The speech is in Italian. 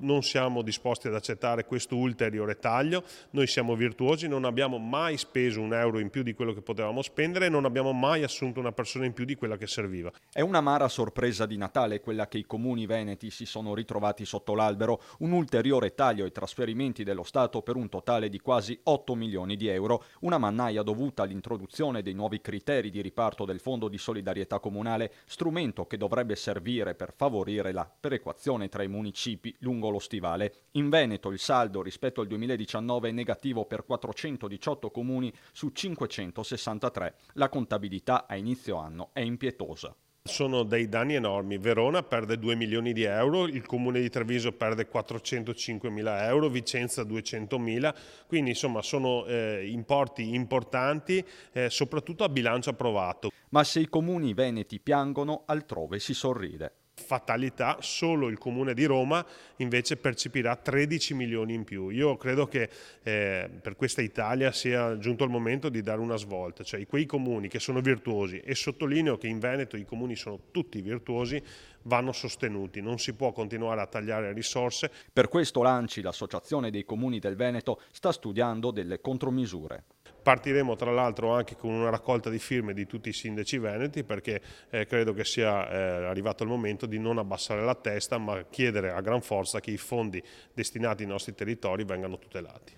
non siamo disposti ad accettare questo ulteriore taglio. Noi siamo virtuosi, non abbiamo mai speso un euro in più di quello che potevamo spendere e non abbiamo mai assunto una persona in più di quella che serviva. È un'amara sorpresa di Natale quella che i comuni veneti si sono ritrovati sotto l'albero, un ulteriore taglio ai trasferimenti dello Stato per un totale di quasi 8 milioni di euro, una mannaia dovuta all'introduzione dei nuovi criteri di riparto del Fondo di solidarietà comunale, strumento che dovrebbe servire per favorire la perequazione tra i municipi lungo lo stivale. In Veneto il saldo rispetto al 2019 è negativo per 418 comuni su 563. La contabilità a inizio anno è impietosa. Sono dei danni enormi. Verona perde 2 milioni di euro, il comune di Treviso perde 405 mila euro, Vicenza 200 mila, quindi insomma sono importi importanti, soprattutto a bilancio approvato. Ma se i comuni veneti piangono, altrove si sorride. Fatalità, solo il comune di Roma invece percepirà 13 milioni in più. Io credo che per questa Italia sia giunto il momento di dare una svolta, cioè quei comuni che sono virtuosi, e sottolineo che in Veneto i comuni sono tutti virtuosi, vanno sostenuti, non si può continuare a tagliare risorse. Per questo l'ANCI, l'Associazione dei Comuni del Veneto, sta studiando delle contromisure. Partiremo tra l'altro anche con una raccolta di firme di tutti i sindaci veneti, perché credo che sia arrivato il momento di non abbassare la testa, ma chiedere a gran forza che i fondi destinati ai nostri territori vengano tutelati.